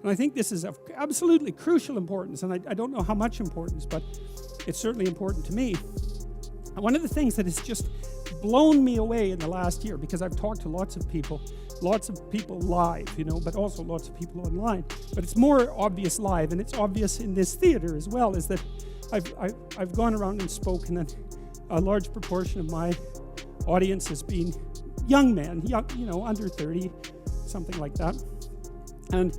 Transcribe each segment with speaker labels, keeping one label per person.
Speaker 1: And I think this is of absolutely crucial importance, and I don't know how much importance, but it's certainly important to me. And one of the things that has just blown me away in the last year, because I've talked to lots of people live, but also lots of people online. But it's more obvious live, and it's obvious in this theater as well, is that I've gone around and spoken, and a large proportion of my audience has been young men, under 30, something like that. And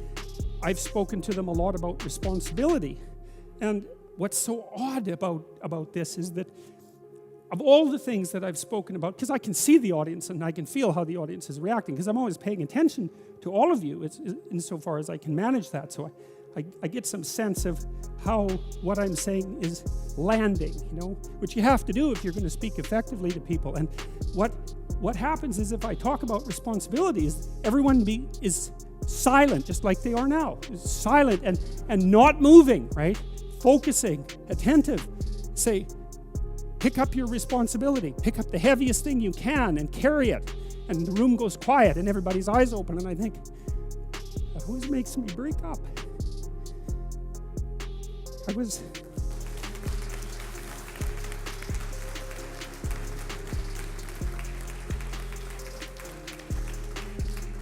Speaker 1: I've spoken to them a lot about responsibility. And what's so odd about this is that of all the things that I've spoken about, because I can see the audience and I can feel how the audience is reacting, because I'm always paying attention to all of you insofar as I can manage that. So I get some sense of how what I'm saying is landing, which you have to do if you're going to speak effectively to people. And what happens is if I talk about responsibilities, everyone is silent, just like they are now. It's silent and not moving, right? Focusing, attentive. Say, pick up your responsibility. Pick up the heaviest thing you can and carry it. And the room goes quiet and everybody's eyes open. And I think, that always makes me break up.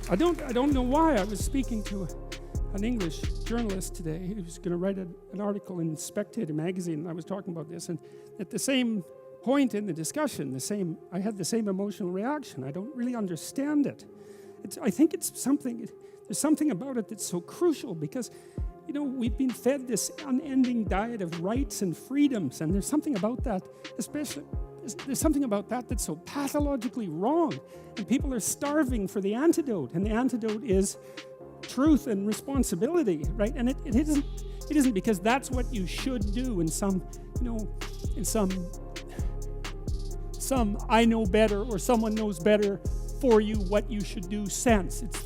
Speaker 1: I don't know why. I was speaking to an English journalist today. He was going to write an article in Spectator magazine, and I was talking about this. And at the same point in the discussion, I had the same emotional reaction. I don't really understand it. I think there's something about it that's so crucial, because we've been fed this unending diet of rights and freedoms, and there's something about that, there's something about that that's so pathologically wrong, and people are starving for the antidote, and the antidote is truth and responsibility, right? And it isn't because that's what you should do in some I know better or someone knows better for you what you should do sense. That's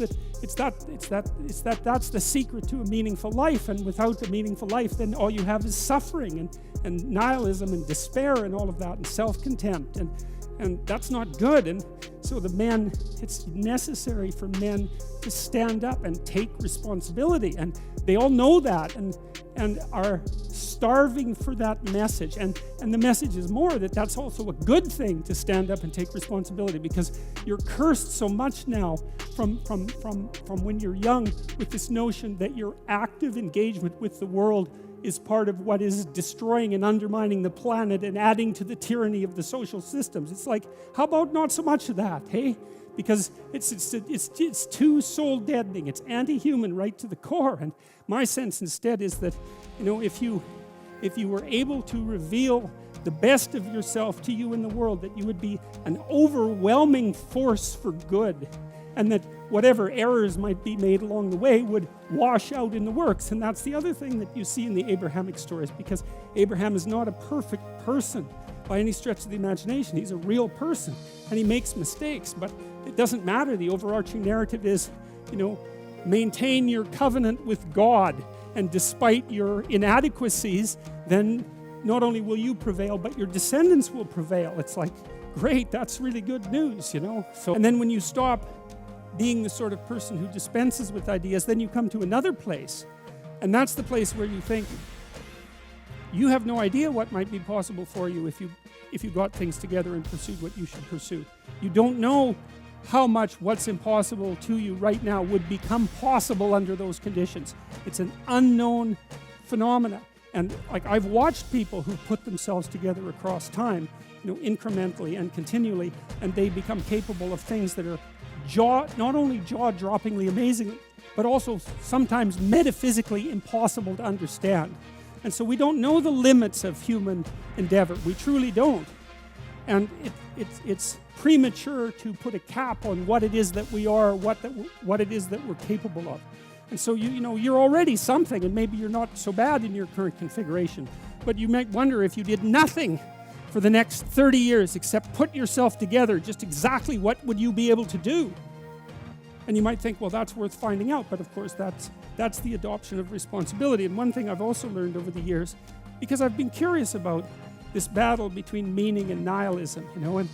Speaker 1: the secret to a meaningful life, and without a meaningful life, then all you have is suffering and nihilism and despair and all of that, and self-contempt, and that's not good. And so it's necessary for men to stand up and take responsibility, and they all know that and are starving for that message. And the message is more that that's also a good thing, to stand up and take responsibility, because you're cursed so much now from when you're young with this notion that your active engagement with the world is part of what is destroying and undermining the planet and adding to the tyranny of the social systems. It's like, how about not so much of that, hey? Because it's too soul deadening. It's anti-human right to the core. And my sense instead is that, if you were able to reveal the best of yourself to you in the world, that you would be an overwhelming force for good, and that whatever errors might be made along the way would wash out in the works. And that's the other thing that you see in the Abrahamic stories, because Abraham is not a perfect person by any stretch of the imagination. He's a real person, and he makes mistakes, but it doesn't matter. The overarching narrative is, maintain your covenant with God, and despite your inadequacies, then not only will you prevail, but your descendants will prevail. It's like, great, that's really good news, So, and then when you stop being the sort of person who dispenses with ideas, then you come to another place, and that's the place where you think you have no idea what might be possible for you if you got things together and pursued what you should pursue. You don't know how much what's impossible to you right now would become possible under those conditions. It's an unknown phenomena. And I've watched people who put themselves together across time, incrementally and continually, and they become capable of things that are not only jaw-droppingly amazing, but also sometimes metaphysically impossible to understand. And so we don't know the limits of human endeavor. We truly don't. And it's premature to put a cap on what it is that we are, what it is that we're capable of. And so you're already something, and maybe you're not so bad in your current configuration. But you might wonder, if you did nothing for the next 30 years except put yourself together, just exactly what would you be able to do? And you might think, well, that's worth finding out. But of course, that's the adoption of responsibility. And one thing I've also learned over the years, because I've been curious about this battle between meaning and nihilism, and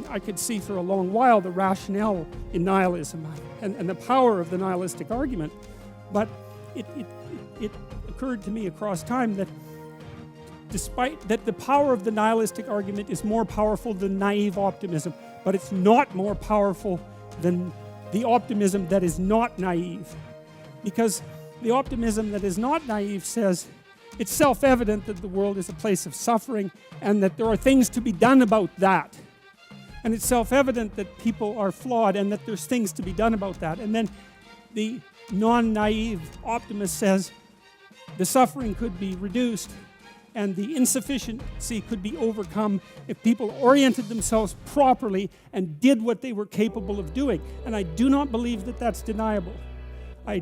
Speaker 1: I could see for a long while the rationale in nihilism and the power of the nihilistic argument. But it occurred to me across time that despite that the power of the nihilistic argument is more powerful than naive optimism, but it's not more powerful than the optimism that is not naive. Because the optimism that is not naive says it's self-evident that the world is a place of suffering and that there are things to be done about that. And it's self-evident that people are flawed and that there's things to be done about that. And then the non-naive optimist says the suffering could be reduced and the insufficiency could be overcome if people oriented themselves properly and did what they were capable of doing. And I do not believe that that's deniable. I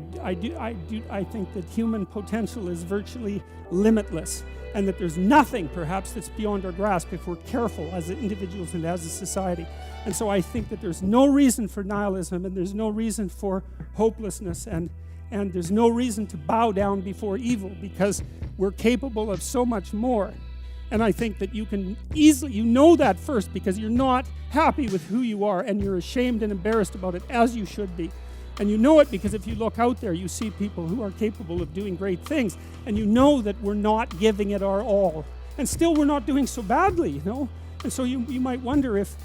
Speaker 1: think that human potential is virtually limitless, and that there's nothing perhaps that's beyond our grasp if we're careful as individuals and as a society. And so I think that there's no reason for nihilism, and there's no reason for hopelessness, and there's no reason to bow down before evil, because we're capable of so much more. And I think that you can easily, you know that first because you're not happy with who you are and you're ashamed and embarrassed about it, as you should be. And you know it because if you look out there, you see people who are capable of doing great things, and you know that we're not giving it our all. And still we're not doing so badly, you know? And so you might wonder if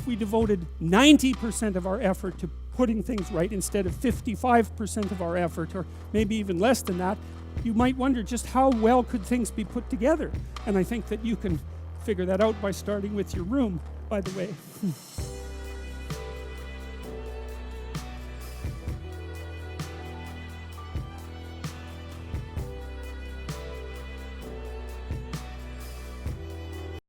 Speaker 1: we devoted 90% of our effort to putting things right instead of 55% of our effort, or maybe even less than that, you might wonder just how well could things be put together. And I think that you can figure that out by starting with your room, by the way.